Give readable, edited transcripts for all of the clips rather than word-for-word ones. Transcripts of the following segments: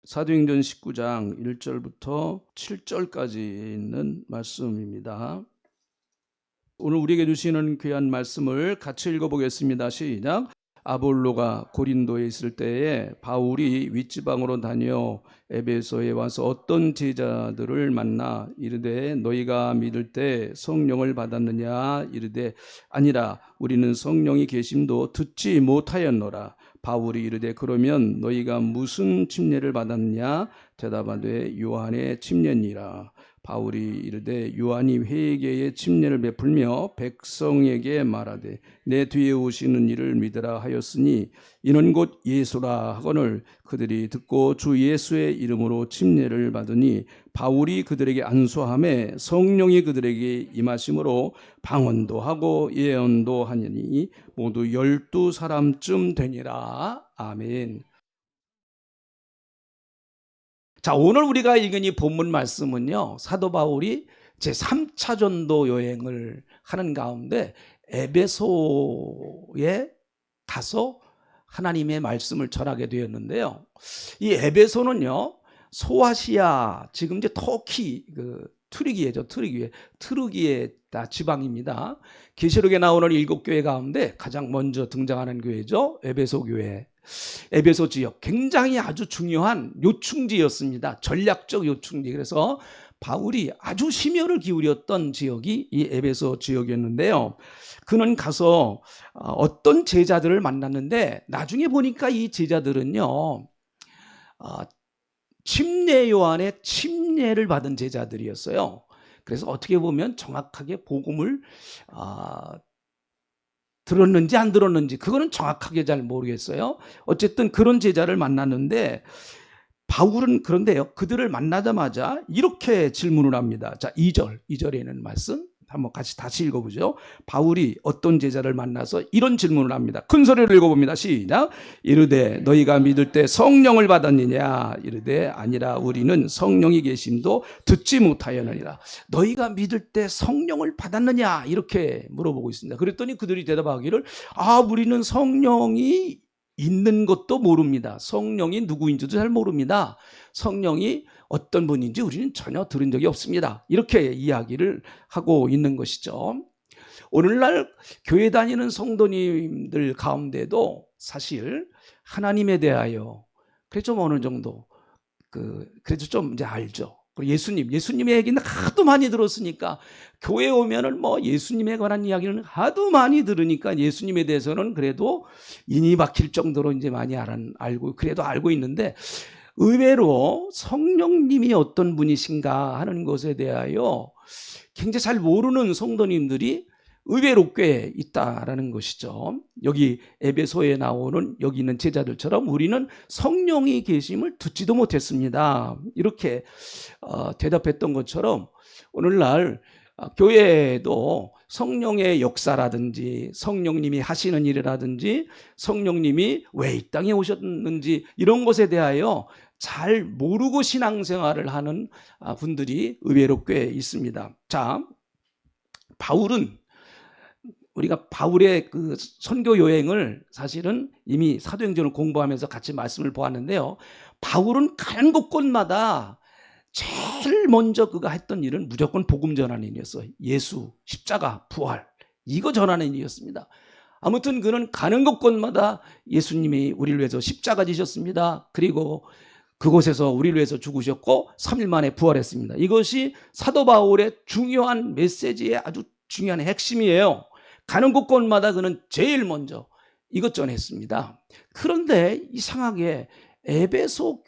사도행전 19장 1절부터 7절까지 있는 말씀입니다. 오늘 우리에게 주시는 귀한 말씀을 같이 읽어보겠습니다. 시작. 아볼로가 고린도에 있을 때에 바울이 윗지방으로 다녀 에베소에 와서 어떤 제자들을 만나 이르되 너희가 믿을 때 성령을 받았느냐 이르되 아니라 우리는 성령이 계심도 듣지 못하였노라. 바울이 이르되 그러면 너희가 무슨 침례를 받았느냐 대답하되 요한의 침례니라. 바울이 이르되 요한이 회개의 침례를 베풀며 백성에게 말하되 내 뒤에 오시는 이를 믿으라 하였으니 이는 곧 예수라 하거늘 그들이 듣고 주 예수의 이름으로 침례를 받으니 바울이 그들에게 안수하매 성령이 그들에게 임하심으로 방언도 하고 예언도 하니 모두 12사람쯤 되니라. 아멘. 자, 오늘 우리가 읽은 이 본문 말씀은요, 사도 바울이 제3차 전도 여행을 하는 가운데 에베소에 가서 하나님의 말씀을 전하게 되었는데요. 이 에베소는요, 소아시아, 지금 이제 터키, 트르기에죠. 트르기에 지방입니다. 계시록에 나오는 7교회 가운데 가장 먼저 등장하는 교회죠. 에베소 교회. 에베소 지역 굉장히 아주 중요한 요충지였습니다. 전략적 요충지. 그래서 바울이 아주 심혈을 기울였던 지역이 이 에베소 지역이었는데요. 그는 가서 어떤 제자들을 만났는데 나중에 보니까 이 제자들은요, 침례 요한의 침례를 받은 제자들이었어요. 그래서 어떻게 보면 정확하게 복음을 들었는지 안 들었는지 그거는 정확하게 잘 모르겠어요. 어쨌든 그런 제자를 만났는데 바울은 그런데요, 그들을 만나자마자 이렇게 질문을 합니다. 자, 2절에 있는 말씀 한번 같이 다시 읽어보죠. 바울이 어떤 제자를 만나서 이런 질문을 합니다. 큰 소리로 읽어봅니다. 시작. 이르되 너희가 믿을 때 성령을 받았느냐 이르되 아니라 우리는 성령이 계심도 듣지 못하였느니라. 너희가 믿을 때 성령을 받았느냐 이렇게 물어보고 있습니다. 그랬더니 그들이 대답하기를 우리는 성령이 있는 것도 모릅니다. 성령이 누구인지도 잘 모릅니다. 성령이 어떤 분인지 우리는 전혀 들은 적이 없습니다. 이렇게 이야기를 하고 있는 것이죠. 오늘날 교회 다니는 성도님들 가운데도 사실 하나님에 대하여 그래도 좀 어느 정도 그래도 좀 이제 알죠. 그리고 예수님의 얘기는 하도 많이 들었으니까 교회 오면은 뭐 예수님에 관한 이야기는 하도 많이 들으니까 예수님에 대해서는 그래도 인이 박힐 정도로 이제 많이 알고 그래도 알고 있는데 의외로 성령님이 어떤 분이신가 하는 것에 대하여 굉장히 잘 모르는 성도님들이 의외로 꽤 있다라는 것이죠. 여기 에베소에 나오는 여기 있는 제자들처럼 우리는 성령이 계심을 듣지도 못했습니다. 이렇게 대답했던 것처럼 오늘날 교회에도 성령의 역사라든지 성령님이 하시는 일이라든지 성령님이 왜 이 땅에 오셨는지 이런 것에 대하여 잘 모르고 신앙생활을 하는 분들이 의외로 꽤 있습니다. 자, 바울은 우리가 바울의 그 선교 여행을 사실은 이미 사도행전을 공부하면서 같이 말씀을 보았는데요. 바울은 가는 곳곳마다 제일 먼저 그가 했던 일은 무조건 복음 전하는 일이었어요. 예수, 십자가, 부활 이거 전하는 일이었습니다. 아무튼 그는 가는 곳곳마다 예수님이 우리를 위해서 십자가 지셨습니다. 그리고 그곳에서 우리를 위해서 죽으셨고 3일 만에 부활했습니다. 이것이 사도 바울의 중요한 메시지의 아주 중요한 핵심이에요. 가는 곳곳마다 그는 제일 먼저 이것 전했습니다. 그런데 이상하게 에베소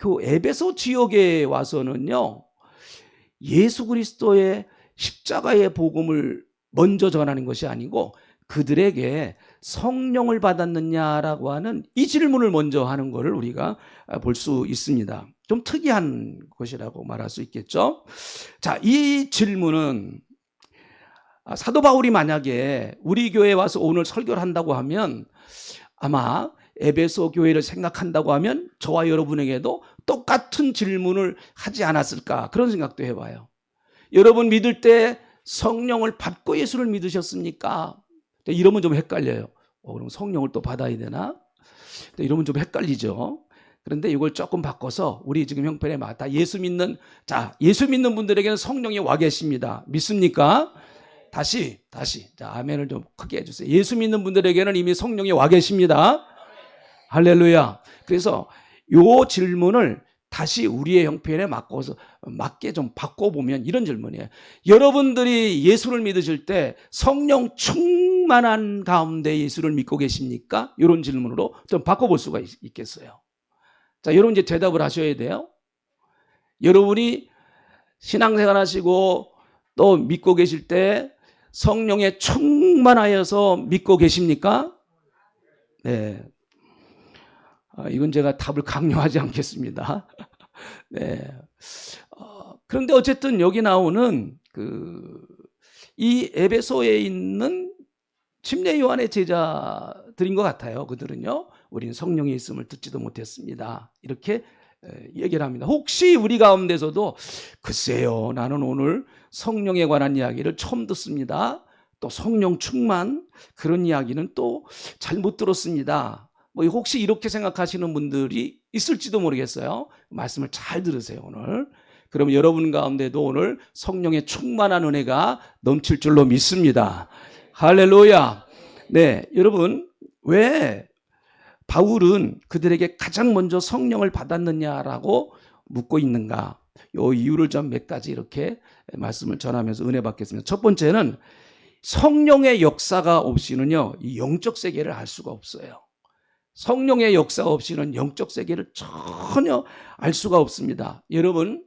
지역에 와서는요, 예수 그리스도의 십자가의 복음을 먼저 전하는 것이 아니고 그들에게 성령을 받았느냐라고 하는 이 질문을 먼저 하는 것을 우리가 볼 수 있습니다. 좀 특이한 것이라고 말할 수 있겠죠. 자, 이 질문은 사도 바울이 만약에 우리 교회에 와서 오늘 설교를 한다고 하면 아마 에베소 교회를 생각한다고 하면 저와 여러분에게도 똑같은 질문을 하지 않았을까 그런 생각도 해봐요. 여러분 믿을 때 성령을 받고 예수를 믿으셨습니까? 이러면 좀 헷갈려요. 그럼 성령을 또 받아야 되나? 이러면 좀 헷갈리죠. 그런데 이걸 조금 바꿔서 우리 지금 형편에 맞다. 예수 믿는 분들에게는 성령이 와 계십니다. 믿습니까? 다시. 자, 아멘을 좀 크게 해주세요. 예수 믿는 분들에게는 이미 성령이 와 계십니다. 할렐루야. 그래서 요 질문을 다시 우리의 형편에 맞게 좀 바꿔보면 이런 질문이에요. 여러분들이 예수를 믿으실 때 성령 충만한 가운데 예수를 믿고 계십니까? 이런 질문으로 좀 바꿔볼 수가 있겠어요. 자, 여러분 이제 대답을 하셔야 돼요. 여러분이 신앙생활 하시고 또 믿고 계실 때 성령에 충만하여서 믿고 계십니까? 네. 이건 제가 답을 강요하지 않겠습니다. 네. 그런데 어쨌든 여기 나오는 이 에베소에 있는 침례 요한의 제자들인 것 같아요. 그들은요, 우리는 성령이 있음을 듣지도 못했습니다. 이렇게 얘기를 합니다. 혹시 우리 가운데서도 글쎄요, 나는 오늘 성령에 관한 이야기를 처음 듣습니다. 또 성령 충만 그런 이야기는 또 잘 못 들었습니다. 혹시 이렇게 생각하시는 분들이 있을지도 모르겠어요. 말씀을 잘 들으세요, 오늘. 그럼 여러분 가운데도 오늘 성령의 충만한 은혜가 넘칠 줄로 믿습니다. 할렐루야. 네, 여러분, 왜 바울은 그들에게 가장 먼저 성령을 받았느냐라고 묻고 있는가? 요 이유를 좀 몇 가지 이렇게 말씀을 전하면서 은혜 받겠습니다. 첫 번째는 성령의 역사가 없이는요, 이 영적 세계를 알 수가 없어요. 성령의 역사 없이는 영적 세계를 전혀 알 수가 없습니다. 여러분,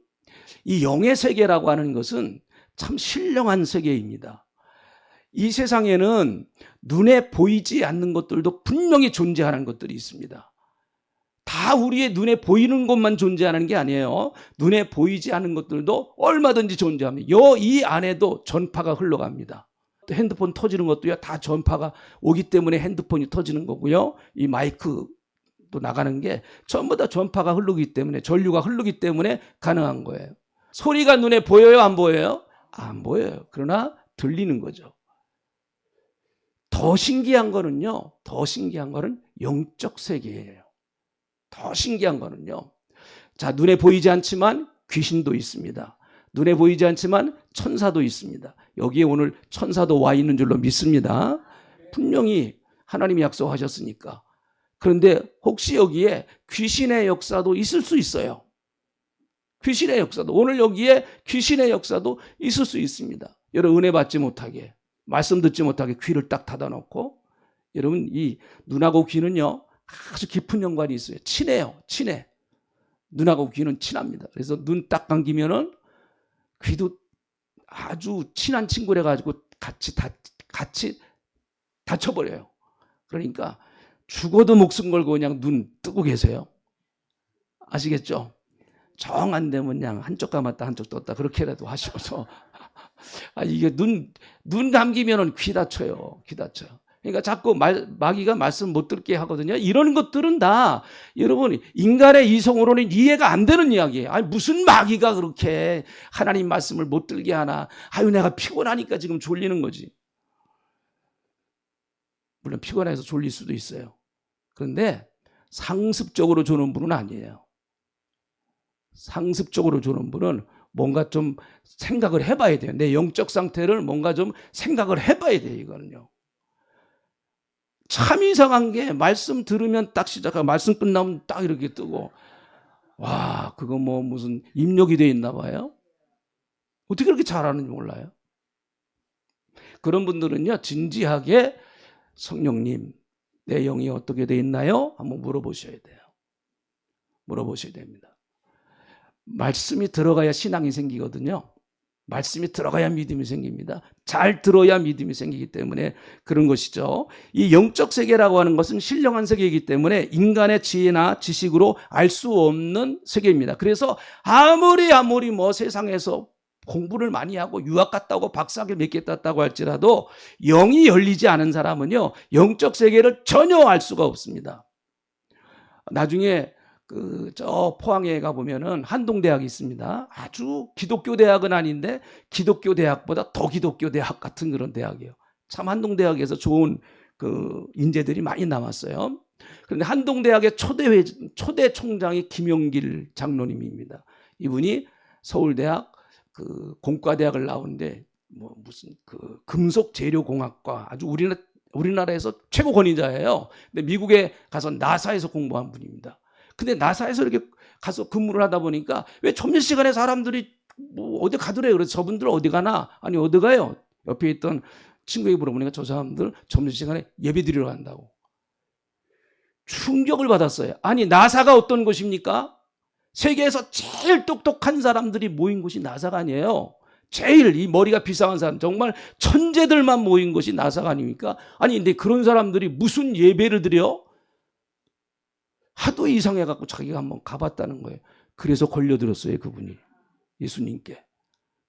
이 영의 세계라고 하는 것은 참 신령한 세계입니다. 이 세상에는 눈에 보이지 않는 것들도 분명히 존재하는 것들이 있습니다. 다 우리의 눈에 보이는 것만 존재하는 게 아니에요. 눈에 보이지 않는 것들도 얼마든지 존재합니다. 이 안에도 전파가 흘러갑니다. 핸드폰 터지는 것도요, 다 전파가 오기 때문에 핸드폰이 터지는 거고요. 이 마이크도 나가는 게 전부 다 전파가 흐르기 때문에, 전류가 흐르기 때문에 가능한 거예요. 소리가 눈에 보여요, 안 보여요? 안 보여요. 그러나 들리는 거죠. 더 신기한 거는 영적 세계예요. 더 신기한 거는요, 자, 눈에 보이지 않지만 귀신도 있습니다. 눈에 보이지 않지만 천사도 있습니다. 여기에 오늘 천사도 와 있는 줄로 믿습니다. 분명히 하나님이 약속하셨으니까. 그런데 혹시 여기에 귀신의 역사도 있을 수 있어요. 귀신의 역사도, 오늘 여기에 귀신의 역사도 있을 수 있습니다. 여러분, 은혜 받지 못하게, 말씀 듣지 못하게 귀를 딱 닫아놓고, 여러분, 이 눈하고 귀는요, 아주 깊은 연관이 있어요. 친해요. 눈하고 귀는 친합니다. 그래서 눈 딱 감기면은 귀도 아주 친한 친구래 가지고 같이 다쳐버려요. 그러니까 죽어도 목숨 걸고 그냥 눈 뜨고 계세요. 아시겠죠? 정 안 되면 그냥 한쪽 감았다 한쪽 떴다 그렇게라도 하시고서 이게 눈 감기면은 귀 다쳐요. 그러니까 자꾸 마귀가 말씀 못 듣게 하거든요. 이런 것들은 다 여러분 인간의 이성으로는 이해가 안 되는 이야기예요. 무슨 마귀가 그렇게 하나님 말씀을 못 들게 하나. 내가 피곤하니까 지금 졸리는 거지. 물론 피곤해서 졸릴 수도 있어요. 그런데 상습적으로 조는 분은 아니에요. 상습적으로 조는 분은 뭔가 좀 생각을 해봐야 돼요. 내 영적 상태를 뭔가 좀 생각을 해봐야 돼요. 이거는요. 참 이상한 게 말씀 들으면 딱 시작하고 말씀 끝나면 딱 이렇게 뜨고, 와, 그거 무슨 입력이 돼 있나 봐요. 어떻게 그렇게 잘하는지 몰라요. 그런 분들은요, 진지하게 성령님, 내 영이 어떻게 돼 있나요? 한번 물어보셔야 돼요. 물어보셔야 됩니다. 말씀이 들어가야 신앙이 생기거든요. 말씀이 들어가야 믿음이 생깁니다. 잘 들어야 믿음이 생기기 때문에 그런 것이죠. 이 영적 세계라고 하는 것은 신령한 세계이기 때문에 인간의 지혜나 지식으로 알 수 없는 세계입니다. 그래서 아무리 세상에서 공부를 많이 하고 유학 갔다 오고 박사학위 몇 개 땄다고 할지라도 영이 열리지 않은 사람은요, 영적 세계를 전혀 알 수가 없습니다. 나중에 저 포항에 가보면은 한동대학이 있습니다. 아주 기독교 대학은 아닌데 기독교 대학보다 더 기독교 대학 같은 그런 대학이에요. 참 한동대학에서 좋은 인재들이 많이 남았어요. 그런데 한동대학의 초대 총장이 김용길 장로님입니다. 이분이 서울대학 그 공과대학을 나오는데 뭐 무슨 그 금속재료공학과 아주 우리나라에서 최고 권위자예요. 근데 미국에 가서 나사에서 공부한 분입니다. 근데 나사에서 이렇게 가서 근무를 하다 보니까 왜 점심시간에 사람들이 뭐 어디 가더래요. 그래서 저분들 어디 가나? 아니 어디 가요? 옆에 있던 친구에게 물어보니까 저 사람들 점심시간에 예배 드리러 간다고. 충격을 받았어요. 아니 나사가 어떤 곳입니까? 세계에서 제일 똑똑한 사람들이 모인 곳이 나사가 아니에요. 제일 이 머리가 비상한 사람, 정말 천재들만 모인 곳이 나사가 아닙니까? 아니 근데 그런 사람들이 무슨 예배를 드려? 하도 이상해갖고 자기가 한번 가봤다는 거예요. 그래서 걸려들었어요, 그분이. 예수님께.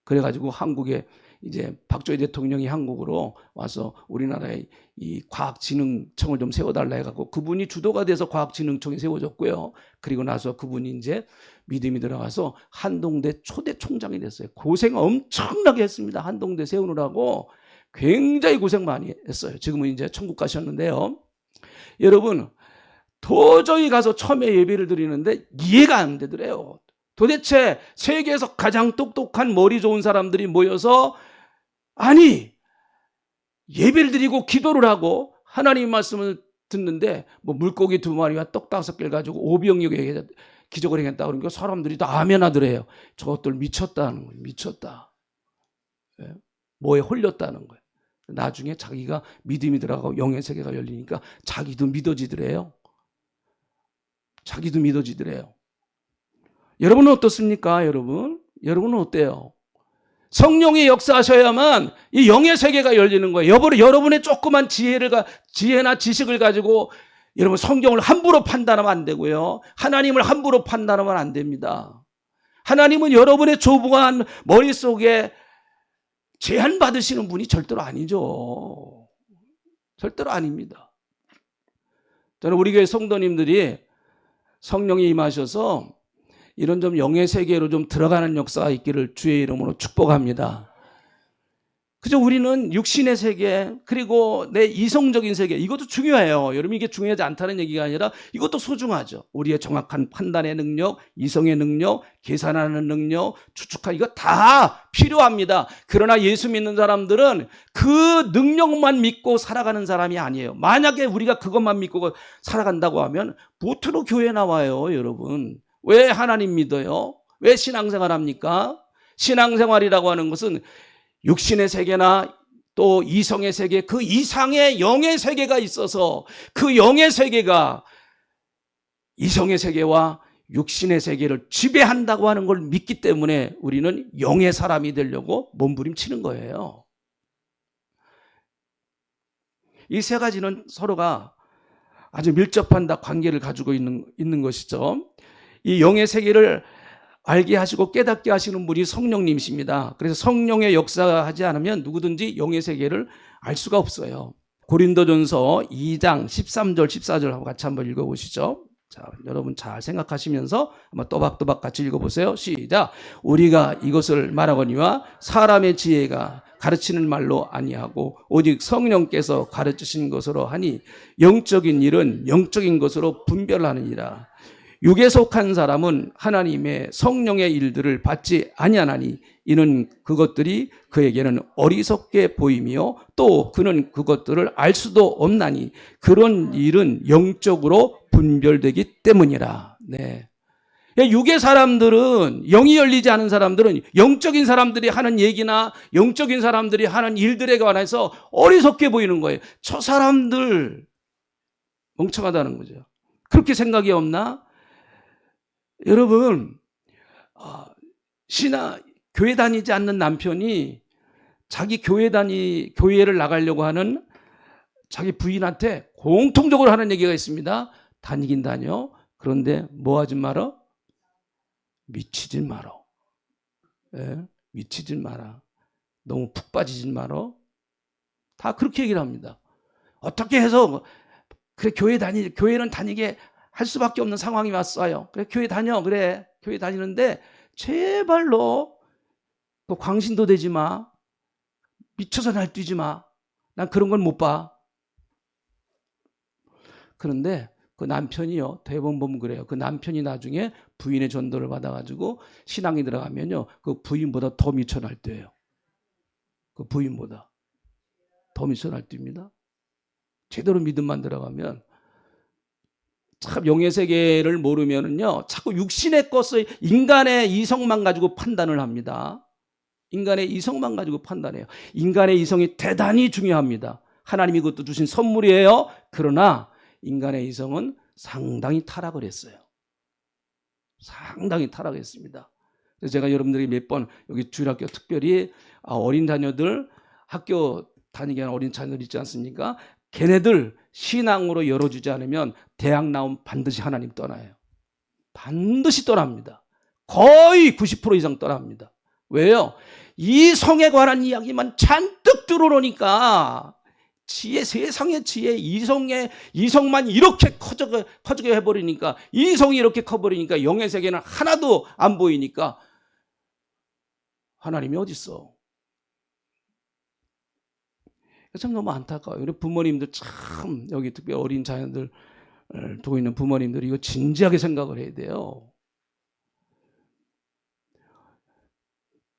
그래가지고 한국에 이제 박정희 대통령이 한국으로 와서 우리나라에 이 과학진흥청을 좀 세워달라 해갖고 그분이 주도가 돼서 과학진흥청이 세워졌고요. 그리고 나서 그분이 이제 믿음이 들어가서 한동대 초대 총장이 됐어요. 고생 엄청나게 했습니다. 한동대 세우느라고 굉장히 고생 많이 했어요. 지금은 이제 천국 가셨는데요. 여러분, 도저히 가서 처음에 예배를 드리는데 이해가 안 되더래요. 도대체 세계에서 가장 똑똑한 머리 좋은 사람들이 모여서 아니 예배를 드리고 기도를 하고 하나님 말씀을 듣는데 뭐 물고기 2마리와 떡 5개를 가지고 오병이어에게 기적을 행했다 그러니까 사람들이 다 아멘 하더래요. 저것들 미쳤다는 거예요. 미쳤다. 뭐에 홀렸다는 거예요. 나중에 자기가 믿음이 들어가고 영의 세계가 열리니까 자기도 믿어지더래요. 자기도 믿어지더래요. 여러분은 어떻습니까? 여러분은 어때요? 성령이 역사하셔야만 이 영의 세계가 열리는 거예요. 여러분의 조그만 지혜나 지식을 가지고 여러분 성경을 함부로 판단하면 안 되고요. 하나님을 함부로 판단하면 안 됩니다. 하나님은 여러분의 조부한 머릿속에 제한받으시는 분이 절대로 아니죠. 절대로 아닙니다. 저는 우리 교회 성도님들이 성령이 임하셔서 이런 좀 영의 세계로 좀 들어가는 역사가 있기를 주의 이름으로 축복합니다. 그죠? 우리는 육신의 세계 그리고 내 이성적인 세계 이것도 중요해요. 여러분 이게 중요하지 않다는 얘기가 아니라 이것도 소중하죠. 우리의 정확한 판단의 능력, 이성의 능력, 계산하는 능력, 추측하는 이거 다 필요합니다. 그러나 예수 믿는 사람들은 그 능력만 믿고 살아가는 사람이 아니에요. 만약에 우리가 그것만 믿고 살아간다고 하면 무엇으로 교회 나와요, 여러분? 왜 하나님 믿어요? 왜 신앙생활 합니까? 신앙생활이라고 하는 것은 육신의 세계나 또 이성의 세계, 그 이상의 영의 세계가 있어서 그 영의 세계가 이성의 세계와 육신의 세계를 지배한다고 하는 걸 믿기 때문에 우리는 영의 사람이 되려고 몸부림치는 거예요. 이 세 가지는 서로가 아주 밀접한 관계를 가지고 있는 것이죠. 이 영의 세계를 알게 하시고 깨닫게 하시는 분이 성령님이십니다. 그래서 성령의 역사가 하지 않으면 누구든지 영의 세계를 알 수가 없어요. 고린도전서 2장 13절 14절 하고 같이 한번 읽어보시죠. 자, 여러분 잘 생각하시면서 한번 또박또박 같이 읽어보세요. 시작. 우리가 이것을 말하거니와 사람의 지혜가 가르치는 말로 아니하고 오직 성령께서 가르치신 것으로 하니 영적인 일은 영적인 것으로 분별하느니라. 육에 속한 사람은 하나님의 성령의 일들을 받지 아니하나니 이는 그것들이 그에게는 어리석게 보이며 또 그는 그것들을 알 수도 없나니 그런 일은 영적으로 분별되기 때문이라. 네. 육의 사람들은 영이 열리지 않은 사람들은 영적인 사람들이 하는 얘기나 영적인 사람들이 하는 일들에 관해서 어리석게 보이는 거예요. 저 사람들 멍청하다는 거죠. 그렇게 생각이 없나? 여러분, 교회 다니지 않는 남편이 자기 교회를 나가려고 하는 자기 부인한테 공통적으로 하는 얘기가 있습니다. 다니긴 다녀. 그런데 뭐 하지 마라? 미치진 마라. 예? 미치진 마라. 너무 푹 빠지진 마라. 다 그렇게 얘기를 합니다. 어떻게 해서 그래 교회는 다니게 할 수밖에 없는 상황이 왔어요. 그래 교회 다녀. 그래 교회 다니는데 제발로 그 광신도 되지 마. 미쳐서 날뛰지 마. 난 그런 건 못 봐. 그런데 그 남편이요, 대부분 보면 그래요. 그 남편이 나중에 부인의 전도를 받아가지고 신앙이 들어가면요, 그 부인보다 더 미쳐 날뛰어요. 그 부인보다 더 미쳐 날뜁니다. 제대로 믿음만 들어가면. 참 영의 세계를 모르면은요, 자꾸 육신의 것을, 인간의 이성만 가지고 판단을 합니다. 인간의 이성만 가지고 판단해요. 인간의 이성이 대단히 중요합니다. 하나님이 그것도 주신 선물이에요. 그러나 인간의 이성은 상당히 타락을 했어요. 상당히 타락했습니다. 그래서 제가 여러분들이 몇 번 여기 주일학교 특별히 어린 자녀들, 학교 다니게 하는 어린 자녀들 있지 않습니까? 걔네들 신앙으로 열어주지 않으면 대학 나오면 반드시 하나님 떠나요. 반드시 떠납니다. 거의 90% 이상 떠납니다. 왜요? 이성에 관한 이야기만 잔뜩 들어오니까 지혜, 세상의 지혜, 이성만 이렇게 커지게 해버리니까, 이성이 이렇게 커버리니까 영의 세계는 하나도 안 보이니까 하나님이 어디 있어? 참 너무 안타까워요. 우리 부모님들 참, 여기 특히 어린 자녀들 두고 있는 부모님들이 이거 진지하게 생각을 해야 돼요.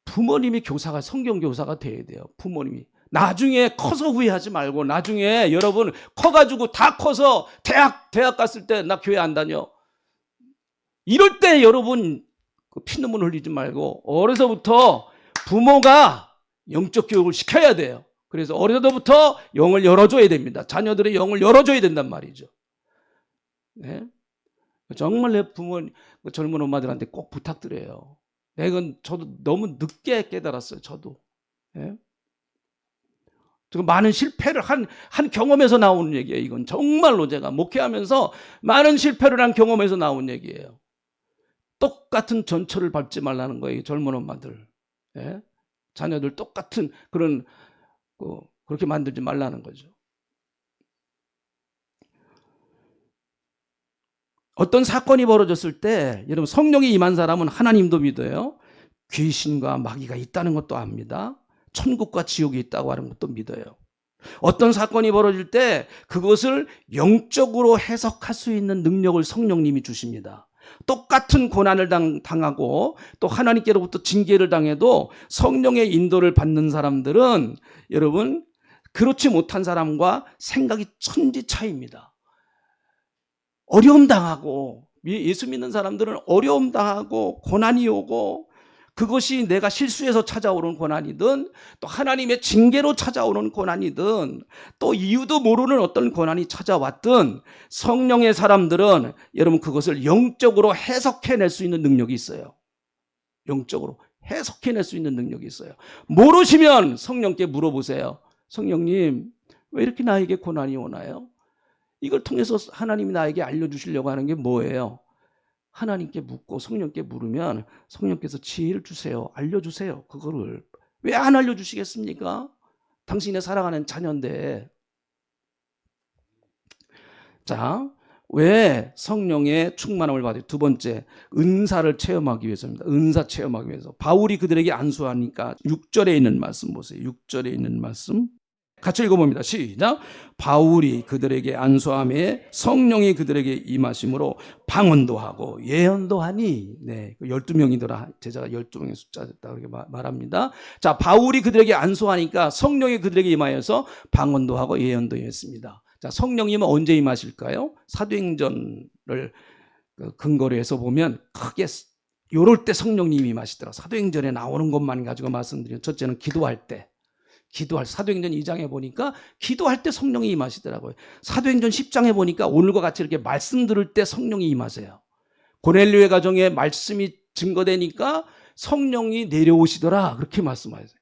부모님이 교사가, 성경 교사가 돼야 돼요. 부모님이. 나중에 커서 후회하지 말고, 나중에 여러분 커가지고 다 커서 대학 갔을 때 나 교회 안 다녀, 이럴 때 여러분 피눈물 흘리지 말고 어려서부터 부모가 영적 교육을 시켜야 돼요. 그래서 어려서부터 영을 열어줘야 됩니다. 자녀들의 영을 열어줘야 된단 말이죠. 네? 정말 내 젊은 엄마들한테 꼭 부탁드려요. 이건 저도 너무 늦게 깨달았어요. 저도. 네? 많은 실패를 한 경험에서 나오는 얘기예요. 이건 정말로 제가 목회하면서 많은 실패를 한 경험에서 나온 얘기예요. 똑같은 전철을 밟지 말라는 거예요. 젊은 엄마들. 예? 자녀들 똑같은 그렇게 만들지 말라는 거죠. 어떤 사건이 벌어졌을 때 여러분, 성령이 임한 사람은 하나님도 믿어요. 귀신과 마귀가 있다는 것도 압니다. 천국과 지옥이 있다고 하는 것도 믿어요. 어떤 사건이 벌어질 때 그것을 영적으로 해석할 수 있는 능력을 성령님이 주십니다. 똑같은 고난을 당하고 또 하나님께로부터 징계를 당해도 성령의 인도를 받는 사람들은 여러분, 그렇지 못한 사람과 생각이 천지 차이입니다. 어려움 당하고, 예수 믿는 사람들은 어려움 당하고 고난이 오고, 그것이 내가 실수해서 찾아오는 고난이든 또 하나님의 징계로 찾아오는 고난이든 또 이유도 모르는 어떤 고난이 찾아왔든 성령의 사람들은 여러분 그것을 영적으로 해석해낼 수 있는 능력이 있어요. 영적으로 해석해낼 수 있는 능력이 있어요. 모르시면 성령께 물어보세요. 성령님, 왜 이렇게 나에게 고난이 오나요? 이걸 통해서 하나님이 나에게 알려주시려고 하는 게 뭐예요? 하나님께 묻고 성령께 물으면 성령께서 지혜를 주세요. 알려주세요. 그거를 왜 안 알려주시겠습니까? 당신의 사랑하는 자녀인데. 자, 왜 성령의 충만함을 받아요? 두 번째, 은사를 체험하기 위해서입니다. 은사 체험하기 위해서. 바울이 그들에게 안수하니까 6절에 있는 말씀 보세요. 6절에 있는 말씀 같이 읽어봅니다. 시작. 바울이 그들에게 안수함에 성령이 그들에게 임하심으로 방언도 하고 예언도 하니. 네, 12명이더라. 제자가 12명의 숫자였다 그렇게 말합니다. 자, 바울이 그들에게 안수하니까 성령이 그들에게 임하여서 방언도 하고 예언도 했습니다. 자, 성령님은 언제 임하실까요? 사도행전을 근거로 해서 보면 크게 요럴 때 성령님이 임하시더라. 사도행전에 나오는 것만 가지고 말씀드리면, 첫째는 기도할 때. 사도행전 2장에 보니까 기도할 때 성령이 임하시더라고요. 사도행전 10장에 보니까 오늘과 같이 이렇게 말씀 들을 때 성령이 임하세요. 고넬료의 가정에 말씀이 증거되니까 성령이 내려오시더라, 그렇게 말씀하세요.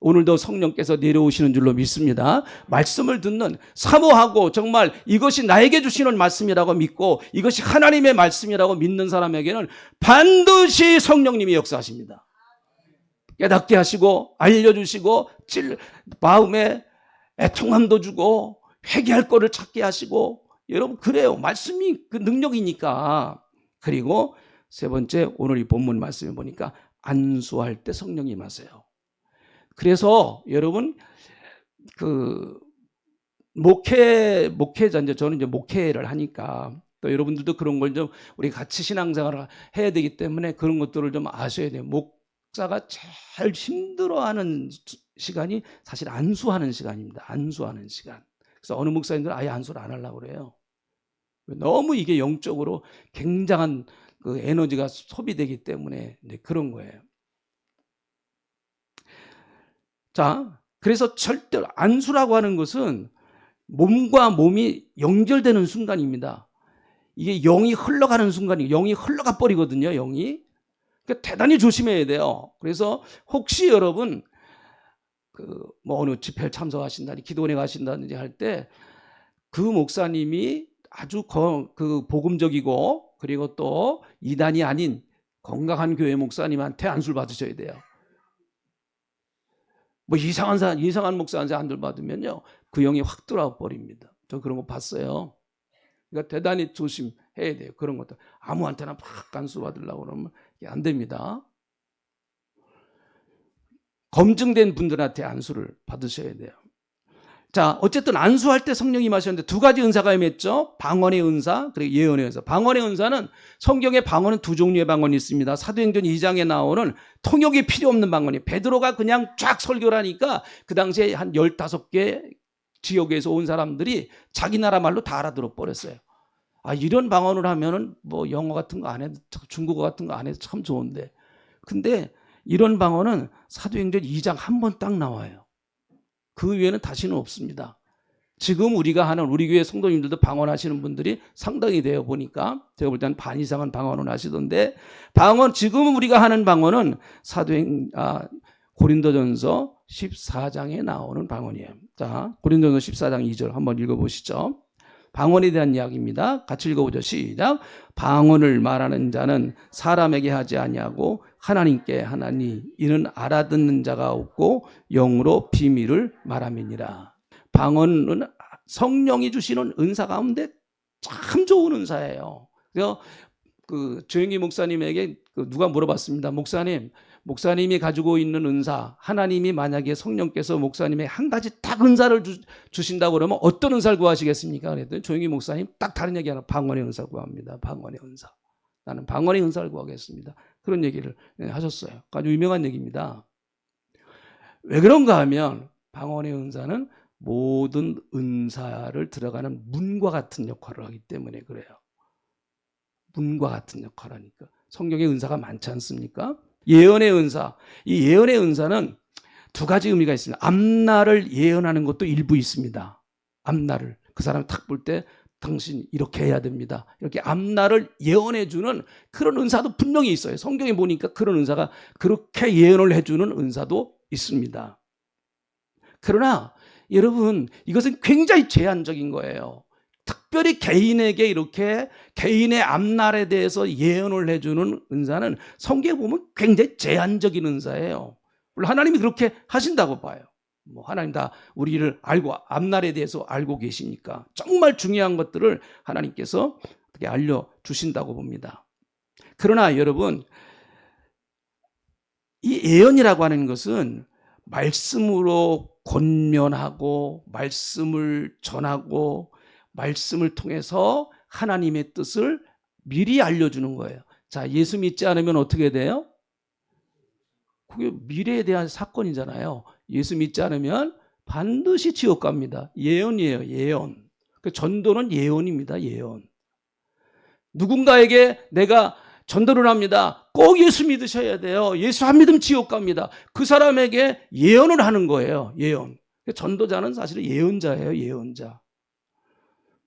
오늘도 성령께서 내려오시는 줄로 믿습니다. 말씀을 듣는, 사모하고 정말 이것이 나에게 주시는 말씀이라고 믿고 이것이 하나님의 말씀이라고 믿는 사람에게는 반드시 성령님이 역사하십니다. 깨닫게 하시고 알려주시고 마음에 애통함도 주고 회개할 거를 찾게 하시고. 여러분, 그래요. 말씀이 그 능력이니까. 그리고 세 번째, 오늘 이 본문 말씀에 보니까 안수할 때 성령이 임하세요. 그래서 여러분, 목회자, 이제 저는 이제 목회를 하니까 또 여러분들도 그런 걸 좀 우리 같이 신앙생활을 해야 되기 때문에 그런 것들을 좀 아셔야 돼요. 목사가 제일 힘들어하는 시간이 사실 안수하는 시간입니다. 안수하는 시간. 그래서 어느 목사님들은 아예 안수를 안 하려고 그래요. 너무 이게 영적으로 굉장한 그 에너지가 소비되기 때문에 그런 거예요. 자, 그래서 절대로 안수라고 하는 것은 몸과 몸이 연결되는 순간입니다. 이게 영이 흘러가는 순간이 영이 흘러가 버리거든요. 영이. 그러니까 대단히 조심해야 돼요. 그래서 혹시 여러분 뭐 어느 집회에 참석하신다든지 기도원에 가신다든지 할 때 그 목사님이 아주 그 복음적이고 그리고 또 이단이 아닌 건강한 교회 목사님한테 안수를 받으셔야 돼요. 뭐 이상한 목사한테 안수를 받으면요 그 영이 확 들어와 버립니다. 저 그런 거 봤어요. 그러니까 대단히 조심해야 돼요. 그런 것들 아무한테나 막 안수 받으려고 그러면 이게 안 됩니다. 검증된 분들한테 안수를 받으셔야 돼요. 자, 어쨌든 안수할 때 성령이 임하셨는데 두 가지 은사가 임했죠. 방언의 은사 그리고 예언의 은사. 방언의 은사는 성경에 방언은 두 종류의 방언이 있습니다. 사도행전 2장에 나오는 통역이 필요 없는 방언이 베드로가 그냥 쫙 설교를 하니까 그 당시에 한 15개 지역에서 온 사람들이 자기 나라 말로 다 알아들어 버렸어요. 아, 이런 방언을 하면은 뭐 영어 같은 거 안 해도 중국어 같은 거 안 해도 참 좋은데. 근데 이런 방언은 사도행전 2장 한 번 딱 나와요. 그 위에는 다시는 없습니다. 지금 우리가 하는 우리 교회 성도님들도 방언하시는 분들이 상당히 되어 보니까 제가 볼 때는 반 이상은 방언을 하시던데 방언 지금 우리가 하는 방언은 고린도전서 14장에 나오는 방언이에요. 자, 고린도전서 14장 2절 한번 읽어보시죠. 방언에 대한 이야기입니다. 같이 읽어보죠. 시작. 방언을 말하는 자는 사람에게 하지 아니하고 하나님께 하나니 이는 알아듣는 자가 없고 영으로 비밀을 말함이니라. 방언은 성령이 주시는 은사 가운데 참 좋은 은사예요. 그래서 조영기 목사님에게 누가 물어봤습니다. 목사님이 가지고 있는 은사, 하나님이 만약에 성령께서 목사님의 한 가지 딱 은사를 주신다고 그러면 어떤 은사를 구하시겠습니까? 그랬더니 조영기 목사님 딱 다른 얘기 하나, 방언의 은사 구합니다. 방언의 은사. 나는 방언의 은사를 구하겠습니다. 그런 얘기를 하셨어요. 아주 유명한 얘기입니다. 왜 그런가 하면 방언의 은사는 모든 은사를 들어가는 문과 같은 역할을 하기 때문에 그래요. 문과 같은 역할을 하니까. 성경에 은사가 많지 않습니까? 예언의 은사. 이 예언의 은사는 두 가지 의미가 있습니다. 앞날을 예언하는 것도 일부 있습니다. 앞날을. 그 사람을 딱 볼 때 당신 이렇게 해야 됩니다. 이렇게 앞날을 예언해 주는 그런 은사도 분명히 있어요. 성경에 보니까 그런 은사가 그렇게 예언을 해주는 은사도 있습니다. 그러나 여러분 이것은 굉장히 제한적인 거예요. 특별히 개인에게 이렇게 개인의 앞날에 대해서 예언을 해주는 은사는 성경에 보면 굉장히 제한적인 은사예요. 물론 하나님이 그렇게 하신다고 봐요. 뭐 하나님 다 우리를 알고 앞날에 대해서 알고 계시니까 정말 중요한 것들을 하나님께서 어떻게 알려주신다고 봅니다. 그러나 여러분 이 예언이라고 하는 것은 말씀으로 권면하고 말씀을 전하고 말씀을 통해서 하나님의 뜻을 미리 알려주는 거예요. 자, 예수 믿지 않으면 어떻게 돼요? 그게 미래에 대한 사건이잖아요. 예수 믿지 않으면 반드시 지옥 갑니다. 예언이에요. 예언. 전도는 예언입니다. 예언. 누군가에게 내가 전도를 합니다. 꼭 예수 믿으셔야 돼요. 예수 안 믿으면 지옥 갑니다. 그 사람에게 예언을 하는 거예요. 예언. 전도자는 사실은 예언자예요. 예언자.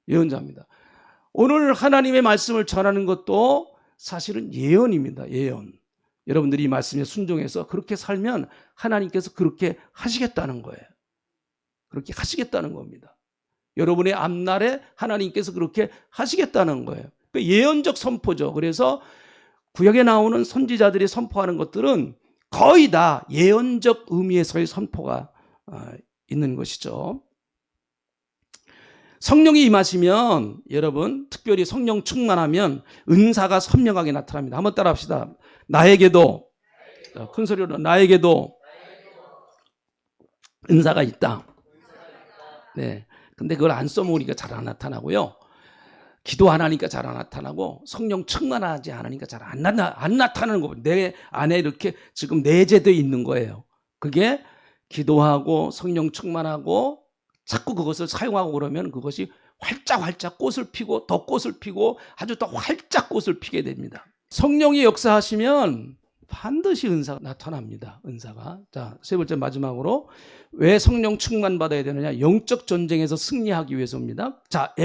예언자입니다. 오늘 하나님의 말씀을 전하는 것도 사실은 예언입니다. 예언. 여러분들이 이 말씀에 순종해서 그렇게 살면 하나님께서 그렇게 하시겠다는 거예요. 그렇게 하시겠다는 겁니다. 여러분의 앞날에 하나님께서 그렇게 하시겠다는 거예요. 예언적 선포죠. 그래서 구약에 나오는 선지자들이 선포하는 것들은 거의 다 예언적 의미에서의 선포가 있는 것이죠. 성령이 임하시면 여러분 특별히 성령 충만하면 은사가 선명하게 나타납니다. 한번 따라 합시다. 나에게도 큰 소리로 나에게도 은사가 있다. 네. 근데 그걸 안 써먹으니까 잘 안 나타나고요. 기도 안 하니까 잘 안 나타나고 성령 충만하지 않으니까 잘 안 나타나는 거. 내 안에 이렇게 지금 내재되어 있는 거예요. 그게 기도하고 성령 충만하고 자꾸 그것을 사용하고 그러면 그것이 활짝 꽃을 피고 더 꽃을 피고 아주 더 활짝 꽃을 피게 됩니다. 성령이 역사하시면 반드시 은사가 나타납니다. 은사가. 자, 세 번째 마지막으로 왜 성령 충만 받아야 되느냐? 영적 전쟁에서 승리하기 위해서입니다. 자,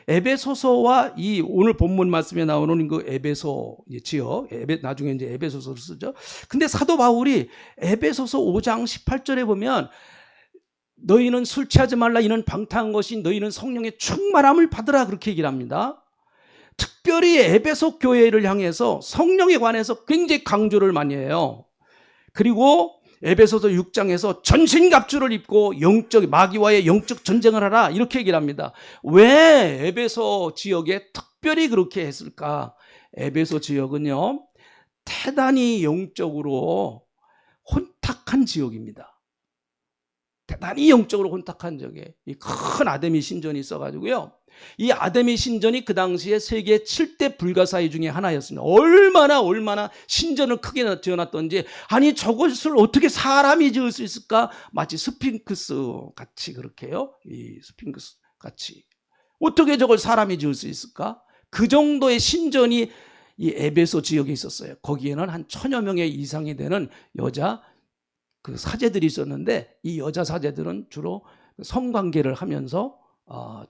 에베소서와 이 오늘 본문 말씀에 나오는 그 에베소 지역, 나중에 이제 에베소서를 쓰죠. 근데 사도 바울이 에베소서 5장 18절에 보면 너희는 술 취하지 말라 이는 방탕한 것이 너희는 성령의 충만함을 받으라 그렇게 얘기를 합니다. 특별히 에베소 교회를 향해서 성령에 관해서 굉장히 강조를 많이 해요. 그리고 에베소서 6장에서 전신갑주를 입고 마귀와의 영적 전쟁을 하라 이렇게 얘기를 합니다. 왜 에베소 지역에 특별히 그렇게 했을까? 에베소 지역은요, 대단히 영적으로 혼탁한 지역입니다. 대단히 영적으로 혼탁한 지역에 이 큰 아데미 신전이 있어가지고요. 이 아데미 신전이 그 당시에 세계 7대 불가사의 중에 하나였습니다. 얼마나 신전을 크게 지어놨던지, 아니 저것을 어떻게 사람이 지을 수 있을까? 마치 스핑크스 같이 그렇게요. 이 스핑크스 같이 어떻게 저걸 사람이 지을 수 있을까? 그 정도의 신전이 이 에베소 지역에 있었어요. 거기에는 한 1000여 명의 이상이 되는 여자 그 사제들이 있었는데, 이 여자 사제들은 주로 성관계를 하면서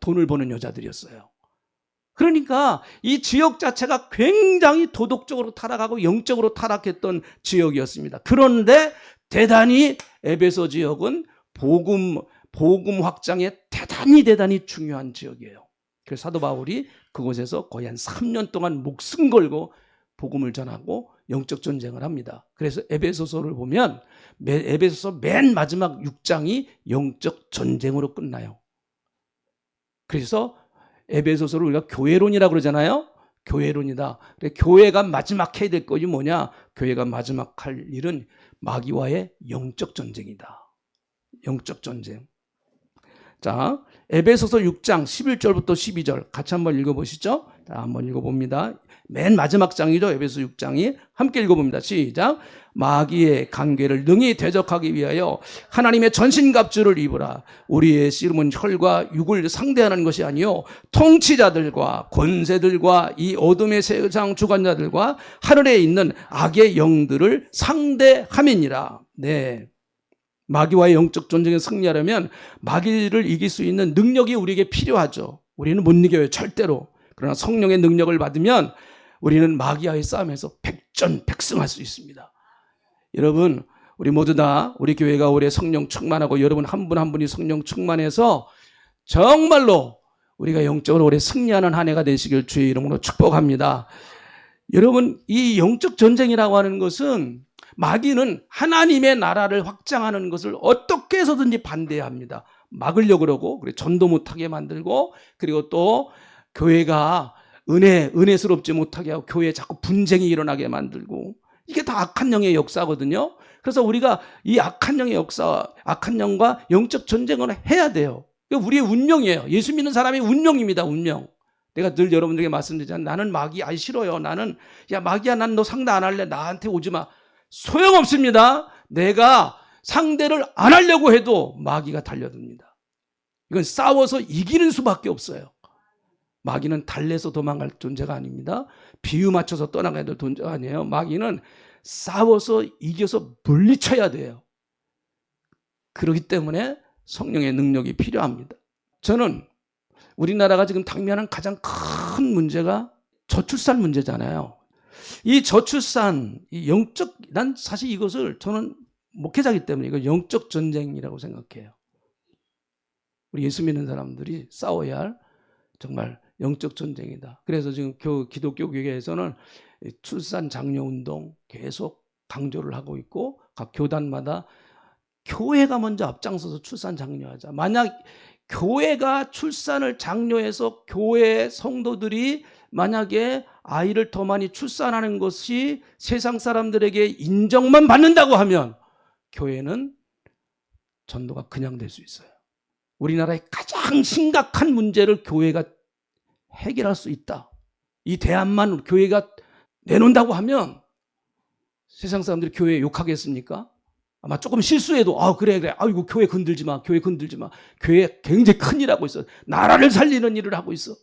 돈을 버는 여자들이었어요. 그러니까 이 지역 자체가 굉장히 도덕적으로 타락하고 영적으로 타락했던 지역이었습니다. 그런데 대단히 에베소 지역은 복음 확장에 대단히 중요한 지역이에요. 그래서 사도 바울이 그곳에서 거의 한 3년 동안 목숨 걸고 복음을 전하고 영적 전쟁을 합니다. 그래서 에베소서를 보면 에베소서 맨 마지막 6장이 영적 전쟁으로 끝나요. 그래서 에베소서를 우리가 교회론이라고 그러잖아요. 교회론이다. 교회가 마지막 해야 될 것이 뭐냐? 교회가 마지막 할 일은 마귀와의 영적 전쟁이다. 영적 전쟁. 자, 에베소서 6장 11절부터 12절 같이 한번 읽어보시죠. 자, 한번 읽어봅니다. 맨 마지막 장이죠. 에베소 6장이. 함께 읽어봅니다. 시작. 마귀의 관계를 능히 대적하기 위하여 하나님의 전신갑주를 입으라. 우리의 씨름은 혈과 육을 상대하는 것이 아니요 통치자들과 권세들과 이 어둠의 세상 주관자들과 하늘에 있는 악의 영들을 상대함이니라. 네. 마귀와의 영적 전쟁에 승리하려면 마귀를 이길 수 있는 능력이 우리에게 필요하죠. 우리는 못 이겨요, 절대로. 그러나 성령의 능력을 받으면 우리는 마귀와의 싸움에서 백전백승할 수 있습니다. 여러분, 우리 모두 다 우리 교회가 올해 성령 충만하고 여러분 한 분 한 분이 성령 충만해서 정말로 우리가 영적으로 올해 승리하는 한 해가 되시길 주의 이름으로 축복합니다. 여러분, 이 영적 전쟁이라고 하는 것은 마귀는 하나님의 나라를 확장하는 것을 어떻게 해서든지 반대합니다. 막으려고 그러고, 그리고 전도 못하게 만들고, 그리고 또 교회가 은혜스럽지 못하게 하고, 교회에 자꾸 분쟁이 일어나게 만들고, 이게 다 악한 영의 역사거든요. 그래서 우리가 이 악한 영의 역사, 악한 영과 영적 전쟁을 해야 돼요. 이게 우리의 운명이에요. 예수 믿는 사람의 운명입니다, 운명. 내가 늘 여러분들에게 말씀드리잖아요. 나는 마귀 싫어요. 나는, 야, 마귀야, 난 너 상대 안 할래. 나한테 오지 마. 소용없습니다. 내가 상대를 안 하려고 해도 마귀가 달려듭니다. 이건 싸워서 이기는 수밖에 없어요. 마귀는 달래서 도망갈 존재가 아닙니다. 비유 맞춰서 떠나가야 될 존재가 아니에요. 마귀는 싸워서 이겨서 물리쳐야 돼요. 그렇기 때문에 성령의 능력이 필요합니다. 저는 우리나라가 지금 당면한 가장 큰 문제가 저출산 문제잖아요. 이 저출산, 이 영적, 난 사실 이것을 저는 목회자이기 때문에 이거 영적 전쟁이라고 생각해요. 우리 예수 믿는 사람들이 싸워야 할 정말 영적 전쟁이다. 그래서 지금 기독교 교회에서는 출산 장려 운동 계속 강조를 하고 있고, 각 교단마다 교회가 먼저 앞장서서 출산 장려하자. 만약 교회가 출산을 장려해서 교회 성도들이 만약에 아이를 더 많이 출산하는 것이 세상 사람들에게 인정만 받는다고 하면 교회는 전도가 그냥 될 수 있어요. 우리나라의 가장 심각한 문제를 교회가 해결할 수 있다. 이 대안만 교회가 내놓는다고 하면 세상 사람들이 교회 욕하겠습니까? 아마 조금 실수해도 그래 아이고 교회 건들지 마. 교회 건들지 마. 교회 굉장히 큰 일 하고 있어. 나라를 살리는 일을 하고 있어.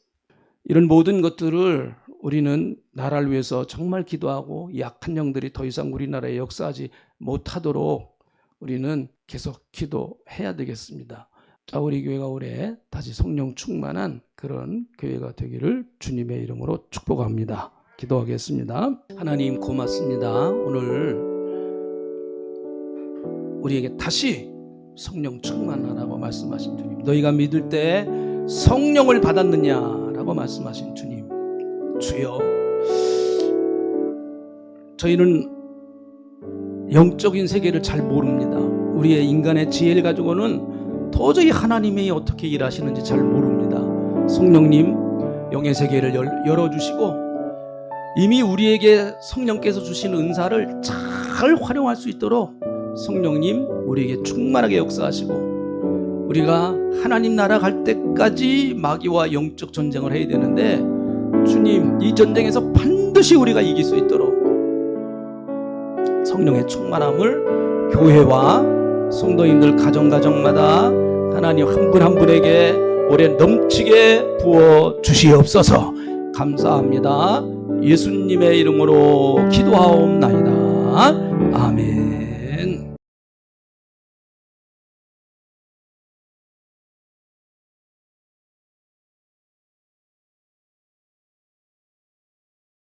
이런 모든 것들을 우리는 나라를 위해서 정말 기도하고 약한 영들이 더 이상 우리나라에 역사하지 못하도록 우리는 계속 기도해야 되겠습니다. 자, 우리 교회가 올해 다시 성령 충만한 그런 교회가 되기를 주님의 이름으로 축복합니다. 기도하겠습니다. 하나님 고맙습니다. 오늘 우리에게 다시 성령 충만하라고 말씀하신 주님, 너희가 믿을 때 성령을 받았느냐라고 말씀하신 주님, 주여, 저희는 영적인 세계를 잘 모릅니다. 우리의 인간의 지혜를 가지고는 도저히 하나님이 어떻게 일하시는지 잘 모릅니다. 성령님, 영의 세계를 열어주시고 이미 우리에게 성령께서 주신 은사를 잘 활용할 수 있도록 성령님 우리에게 충만하게 역사하시고, 우리가 하나님 나라 갈 때까지 마귀와 영적 전쟁을 해야 되는데 주님, 이 전쟁에서 반드시 우리가 이길 수 있도록 성령의 충만함을 교회와 성도인들 가정가정마다 하나님 한 분 한 분에게 올해 넘치게 부어 주시옵소서. 감사합니다. 예수님의 이름으로 기도하옵나이다. 아멘.